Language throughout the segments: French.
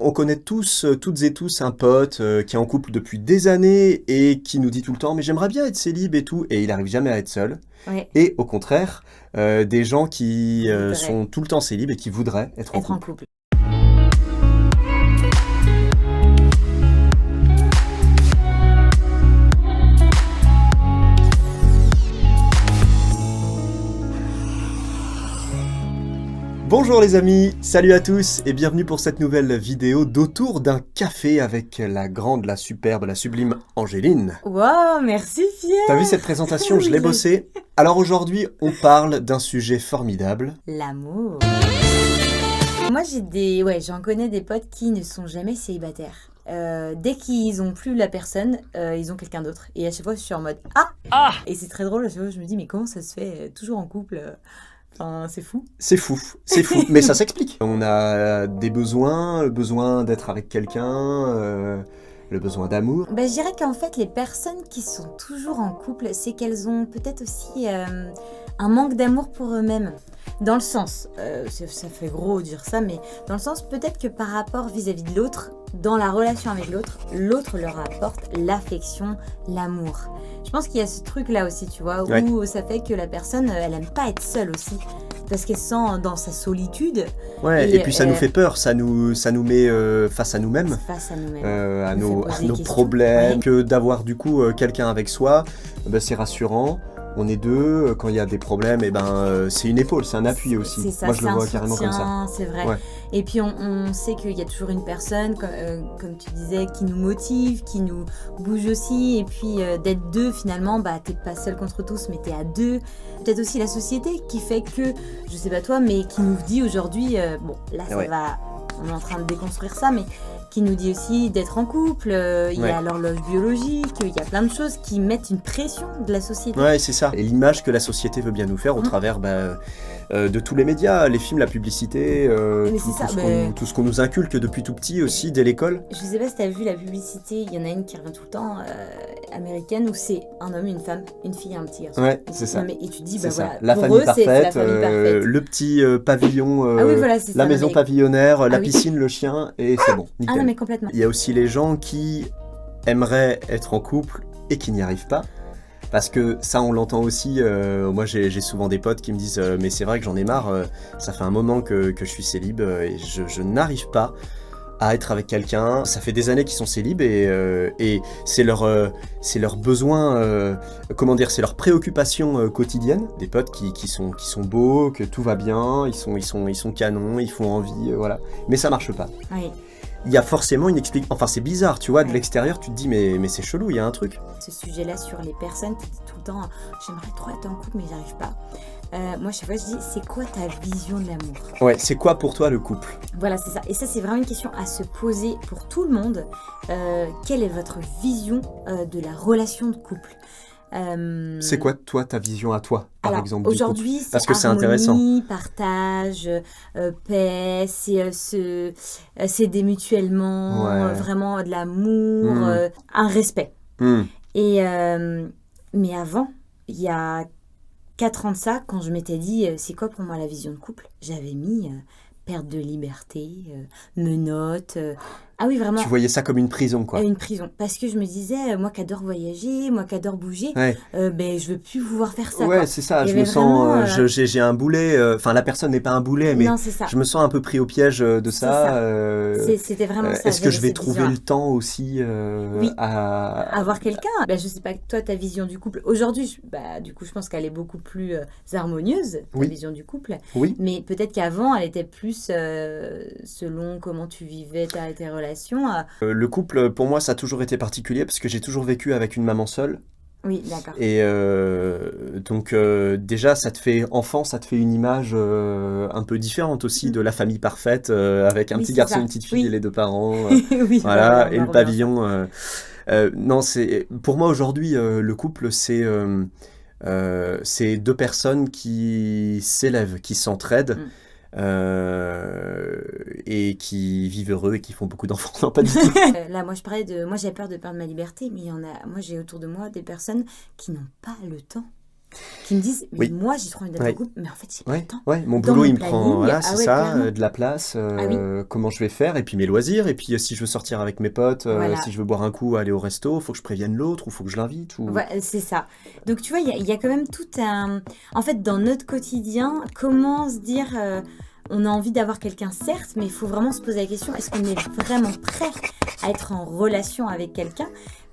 On connaît tous, toutes et tous un pote qui est en couple depuis des années et qui nous dit tout le temps: «Mais j'aimerais bien être célib et tout» et il arrive jamais à être seul. Ouais, Et au contraire, des gens qui, voudrais sont tout le temps célib et qui voudraient être en être en couple. couple. Bonjour les amis, salut à tous et bienvenue pour cette nouvelle vidéo d'Autour d'un café avec la grande, la superbe, la sublime Angéline. Wow, merci T'as vu Pierre. cette présentation? Je Oui, l'ai bossée. Alors aujourd'hui, on parle d'un sujet formidable. L'amour. Moi, j'en connais des potes qui ne sont jamais célibataires. Dès qu'ils ont plus la personne, ils ont quelqu'un d'autre. Et à chaque fois, je suis en mode ah. Et c'est très drôle. À chaque fois, je me dis mais comment ça se fait toujours en couple. Enfin, c'est fou. C'est fou, mais ça s'explique. On a des besoins, le besoin d'être avec quelqu'un, le besoin d'amour. Je dirais qu'en fait, les personnes qui sont toujours en couple, c'est qu'elles ont peut-être aussi un manque d'amour pour eux-mêmes. Dans le sens, ça fait gros dire ça, mais dans le sens peut-être que par rapport vis-à-vis de l'autre, dans la relation avec l'autre, l'autre leur apporte l'affection, l'amour. Je pense qu'il y a ce truc-là aussi, tu vois, Ouais. où ça fait que la personne, elle aime pas être seule aussi. Parce qu'elle se sent dans sa solitude Ouais, et puis ça nous fait peur, ça nous met face à nous-mêmes. face à nous-mêmes. À nous fait nos, poser à des nos questions. problèmes, Ouais. que d'avoir du coup quelqu'un avec soi, c'est rassurant. On est deux, quand il y a des problèmes, c'est une épaule, c'est un appui aussi. C'est ça, Moi je le c'est vois un carrément comme ça. soutien, c'est vrai. Ouais. Et puis on sait qu'il y a toujours une personne, comme tu disais, qui nous motive, qui nous bouge aussi. Et puis d'être deux finalement, t'es pas seul contre tous, mais t'es à deux. Peut-être aussi la société qui fait que, je sais pas toi, mais qui nous dit aujourd'hui, Ouais. on est en train de déconstruire ça, mais qui nous dit aussi d'être en couple, il y Ouais. a l'horloge biologique, il y a plein de choses qui mettent une pression de la société. Ouais, c'est ça. Et l'image que la société veut bien nous faire au travers de tous les médias, les films, la publicité, Mais c'est ça, tout ce qu'on nous inculque depuis tout petit aussi, dès l'école. Je sais pas si t'as vu la publicité, il y en a une qui revient tout le temps, américaine, où c'est un homme, une femme, une fille et un petit garçon. Ouais, c'est ça. Non, mais, et tu te dis, C'est ça. voilà, La pour famille eux, c'est la parfaite, famille parfaite. le petit pavillon, Ah oui, voilà, c'est la ça. maison Non, mais... pavillonnaire, la Ah oui. piscine, le chien, et c'est bon, Ah nickel. non, mais complètement. Il y a aussi les gens qui aimeraient être en couple et qui n'y arrivent pas. Parce que ça, on l'entend aussi. Moi, j'ai souvent des potes qui me disent mais c'est vrai que j'en ai marre, ça fait un moment que je suis célib et je n'arrive pas à être avec quelqu'un. Ça fait des années qu'ils sont célib et c'est leur besoin, c'est leur préoccupation quotidienne. Des potes qui sont beaux, que tout va bien, ils sont canons, ils font envie, voilà. Mais ça marche pas. Oui, Il y a forcément une explication. Enfin, c'est bizarre, tu vois, de Ouais. l'extérieur, tu te dis mais c'est chelou, il y a un truc. ce sujet-là sur les personnes qui disent tout le temps, j'aimerais trop être en couple, mais j'y arrive pas. Moi, chaque fois, je dis, c'est quoi ta vision de l'amour? Ouais, c'est quoi pour toi le couple? Voilà, c'est ça. Et ça, c'est vraiment une question à se poser pour tout le monde. Quelle est votre vision de la relation de couple? C'est quoi, toi, ta vision à toi, par Alors, exemple, du couple? aujourd'hui, Parce c'est que c'est harmonie, intéressant. partage, paix, c'est s'aider mutuellement, Ouais. vraiment de l'amour, Mm. un respect. Mm. Et, mais avant, il y a 4 ans de ça, quand je m'étais dit, c'est quoi pour moi la vision de couple? J'avais mis perte de liberté, menottes. Ah oui, vraiment. Tu voyais ça comme une prison, quoi. Une prison. Parce que je me disais, moi qui adore voyager, moi qui adore bouger, Ouais, je veux plus pouvoir faire ça, ouais, quoi. c'est ça, Il y je me avait sens, vraiment, j'ai un boulet, enfin la personne n'est pas un boulet, mais Non, c'est ça. je me sens un peu pris au piège de C'est ça. ça. C'était vraiment ça. Est-ce que je j'avais vais cette trouver vision-là. le temps aussi Oui. à... Avoir quelqu'un, je sais pas, toi, ta vision du couple. Aujourd'hui, du coup, je pense qu'elle est beaucoup plus harmonieuse, ta Oui. vision du couple. Oui, Mais peut-être qu'avant, elle était plus selon comment tu vivais tes relations. le couple, pour moi, ça a toujours été particulier parce que j'ai toujours vécu avec une maman seule. Oui, d'accord. Et donc déjà, enfant, ça te fait une image un peu différente aussi de la famille parfaite avec un Oui, petit c'est garçon, ça. une petite fille Oui. et les deux parents. Oui, Voilà, on et en le revient. pavillon. Non, pour moi aujourd'hui, le couple, c'est deux personnes qui s'élèvent, qui s'entraident. Mm. Et qui vivent heureux et qui font beaucoup d'enfants. Non, pas du tout. Là, moi, moi, j'ai peur de perdre ma liberté, mais il y en a, moi, j'ai autour de moi des personnes qui n'ont pas le temps qui me disent, mais Oui. moi j'ai trop envie d'être en Ouais. couple, mais en fait j'ai pas le Ouais, temps. ouais, mon Dans boulot mon il me prend, planning, voilà, ah c'est ouais, ça, clairement. de la place, Ah oui, comment je vais faire, et puis mes loisirs, et puis si je veux sortir avec mes potes, voilà. si je veux boire un coup, aller au resto, faut que je prévienne l'autre, ou faut que je l'invite, ou... Ouais, c'est ça. Donc tu vois, il y a quand même tout un... En fait, dans notre quotidien, comment se dire... on a envie d'avoir quelqu'un, certes, mais il faut vraiment se poser la question, est-ce qu'on est vraiment prêt à être en relation avec quelqu'un?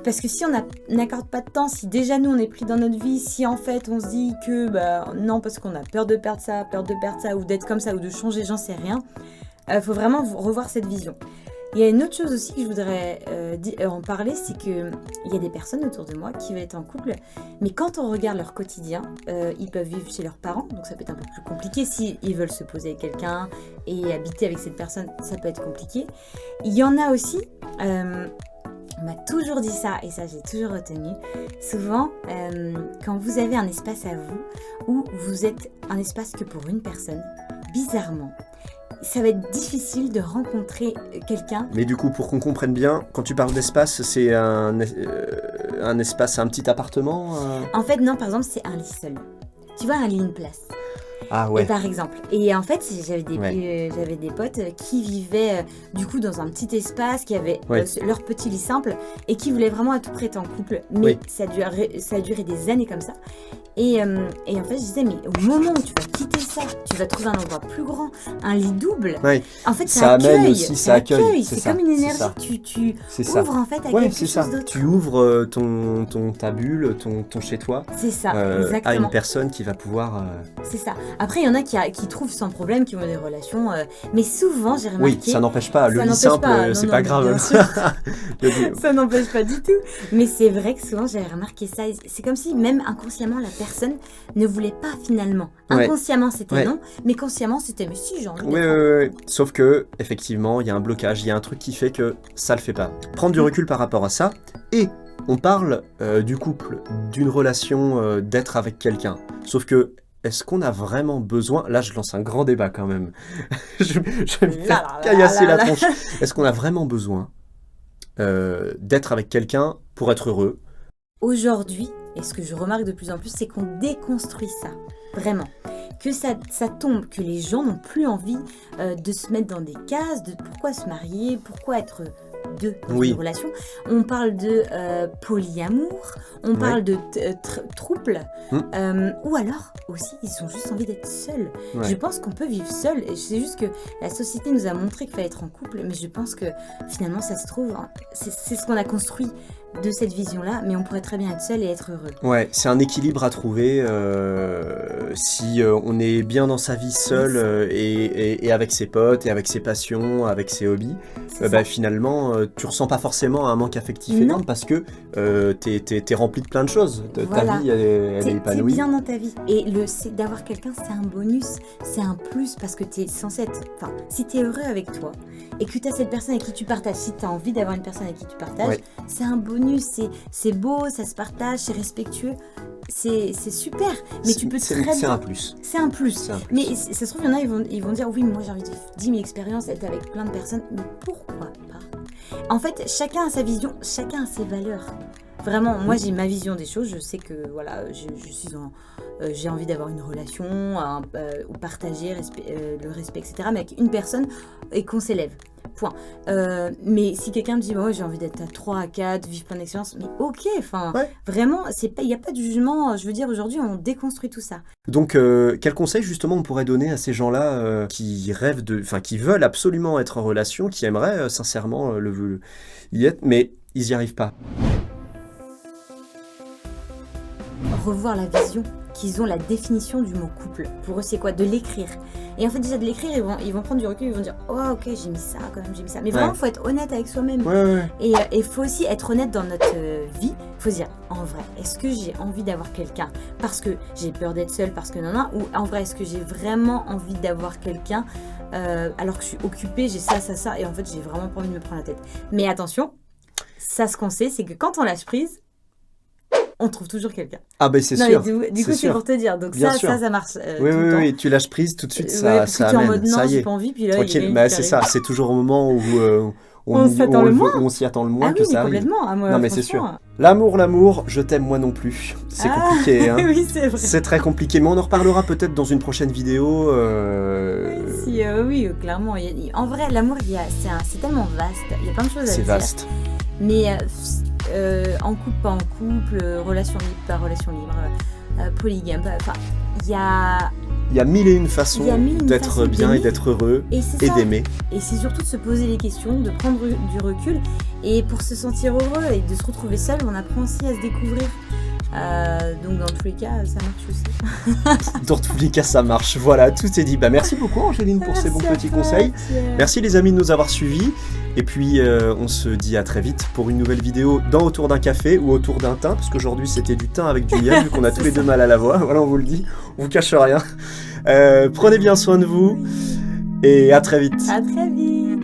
Parce que si on n'accorde pas de temps, si déjà nous on est pris dans notre vie, si en fait on se dit que bah, non, parce qu'on a peur de perdre ça, ou d'être comme ça, ou de changer, j'en sais rien, faut vraiment revoir cette vision. Il y a une autre chose aussi que je voudrais en parler, c'est qu'il y a des personnes autour de moi qui veulent être en couple, mais quand on regarde leur quotidien, ils peuvent vivre chez leurs parents, donc ça peut être un peu plus compliqué. S'ils veulent se poser avec quelqu'un et habiter avec cette personne, ça peut être compliqué. Il y en a aussi, on m'a toujours dit ça, et ça j'ai toujours retenu, souvent quand vous avez un espace à vous, où vous êtes un espace que pour une personne, bizarrement, ça va être difficile de rencontrer quelqu'un. Mais du coup, pour qu'on comprenne bien, quand tu parles d'espace, c'est un espace, un petit appartement En fait, non, par exemple, c'est un lit seul. Tu vois, un lit, une place. Ah Et ouais, par exemple. Et en fait, j'avais des potes qui vivaient du coup dans un petit espace, qui avaient Ouais. leur petit lit simple et qui voulaient vraiment à tout prix être en couple. Mais Oui. ça a duré des années comme ça. Et en fait, je disais, mais au moment où tu vas quitter ça, tu vas trouver un endroit plus grand, un lit double. ouais, En fait, Ça amène accueille, aussi, ça accueille, c'est C'est ça, comme une c'est énergie ça. que tu c'est ça. ouvres en fait à Ouais, quelque c'est chose ça. d'autre. Tu ouvres ta bulle, ton chez-toi, C'est ça, à exactement. une personne qui va pouvoir... C'est ça. Après, il y en a qui trouvent sans problème, qui ont des relations. Mais souvent, j'ai remarqué... Oui, ça n'empêche pas. Le ça lit n'empêche simple, pas, non, c'est non, pas mais grave. bien sûr. Le lit- Ça n'empêche pas du tout. Mais c'est vrai que souvent, j'avais remarqué ça. C'est comme si, même inconsciemment, la personne ne voulait pas finalement. Ouais. Inconsciemment, c'était Ouais. non. Mais consciemment, c'était mais si, j'ai envie Oui, d'être oui, oui. Sauf que, effectivement, il y a un blocage, il y a un truc qui fait que ça le fait pas. Prendre du recul par rapport à ça, et on parle du couple, d'une relation, d'être avec quelqu'un. Sauf que, est-ce qu'on a vraiment besoin... Là, je lance un grand débat quand même. Je vais me faire Là, là, caillasser là, la là. tronche. Est-ce qu'on a vraiment besoin d'être avec quelqu'un pour être heureux? Aujourd'hui, et ce que je remarque de plus en plus, c'est qu'on déconstruit ça. Vraiment. Que ça tombe, que les gens n'ont plus envie de se mettre dans des cases, de pourquoi se marier, pourquoi être deux dans Oui. une relation. On parle de polyamour, on parle de trouble, ou alors aussi, ils ont juste envie d'être seuls. Ouais. Je pense qu'on peut vivre seul, et c'est juste que la société nous a montré qu'il fallait être en couple, mais je pense que finalement, ça se trouve, hein, c'est ce qu'on a construit de cette vision-là, mais on pourrait très bien être seul et être heureux. Ouais, c'est un équilibre à trouver si on est bien dans sa vie seul et avec ses potes et avec ses passions, avec ses hobbies. C'est Bah, ça. finalement, tu ressens pas forcément un manque affectif Non. énorme parce que t'es rempli de plein de choses. Voilà. Ta vie, elle est T'es épanouie. bien dans ta vie. Et d'avoir quelqu'un, c'est un bonus, c'est un plus, parce que t'es censé être... Enfin, si t'es heureux avec toi, et que t'as cette personne avec qui tu partages, si t'as envie d'avoir une personne avec qui tu partages, Ouais. c'est un bonus, c'est beau, ça se partage, c'est respectueux, c'est super. Mais tu peux très C'est bien... un plus. C'est un plus. C'est un plus. Mais ça se trouve, il y en a, ils vont dire, oui, moi j'ai envie de vivre 10 000 expériences, être avec plein de personnes. Mais pourquoi pas? En fait, chacun a sa vision, chacun a ses valeurs. Vraiment, moi j'ai ma vision des choses, je sais que voilà, j'ai envie d'avoir une relation, ou partager le respect, etc. Mais avec une personne et qu'on s'élève. Point. Mais si quelqu'un me dit, bah ouais, j'ai envie d'être à 3, à 4, vivre plein d'expériences, mais ok, enfin, Ouais. vraiment, il n'y a pas de jugement. Je veux dire, aujourd'hui, on déconstruit tout ça. Donc, quel conseil justement on pourrait donner à ces gens-là qui rêvent qui veulent absolument être en relation, qui aimeraient sincèrement y être, mais ils n'y arrivent pas? Revoir la vision qu'ils ont, la définition du mot couple. Pour eux, c'est quoi? De l'écrire. Et en fait, déjà de l'écrire, ils vont prendre du recul, ils vont dire, oh ok, j'ai mis ça quand même, j'ai mis ça. Mais vraiment, il faut être honnête avec soi-même. Ouais. Et il faut aussi être honnête dans notre vie. Il faut se dire, en vrai, est-ce que j'ai envie d'avoir quelqu'un parce que j'ai peur d'être seule, parce que non, ou en vrai, est-ce que j'ai vraiment envie d'avoir quelqu'un alors que je suis occupée, j'ai ça, et en fait, j'ai vraiment pas envie de me prendre la tête. Mais attention, ça, ce qu'on sait, c'est que quand on lâche prise, on trouve toujours quelqu'un. Ah ben c'est Non, sûr. mais du coup, c'est sûr. pour te dire. Donc Bien ça, sûr. ça marche Oui, tout le temps. oui, tu lâches prise tout de suite, Ouais, ça, parce que ça tu es en amène. mode non, Ça y j'ai est, pas envie, puis là, tranquille. il y a Bah, qui c'est ça, arrive. c'est toujours au moment où On s'attend le moins. On s'y attend le moins Ah que oui, ça mais arrive. complètement. Ah, moi, Non, mais c'est franchement, sûr. L'amour, je t'aime moi non plus. C'est compliqué, hein. Oui, c'est vrai. C'est très compliqué, mais on en reparlera peut-être dans une prochaine vidéo. Oui, clairement. En vrai, l'amour, c'est tellement vaste. Il y a plein de choses à C'est dire. vaste. Mais en couple, pas en couple, relation libre, pas relation libre, polygame, enfin, il y a mille et une façons Il y a mille et une d'être façons bien et d'aimer. d'être heureux et c'est et ça. d'aimer. Et c'est surtout de se poser les questions, de prendre du recul. Et pour se sentir heureux et de se retrouver seul, on apprend aussi à se découvrir. Donc dans tous les cas, ça marche aussi. Dans tous les cas, ça marche. Voilà, tout est dit. Bah, merci beaucoup, Angéline, pour ces bons Merci à petits toi, conseils. Pierre. Merci les amis de nous avoir suivis. Et puis, on se dit à très vite pour une nouvelle vidéo dans Autour d'un café ou Autour d'un thym, parce qu'aujourd'hui, c'était du thym avec du miel, vu qu'on a tous les deux mal à la voix. Voilà, on vous le dit. On vous cache rien. Prenez bien soin de vous. Et à très vite. À très vite.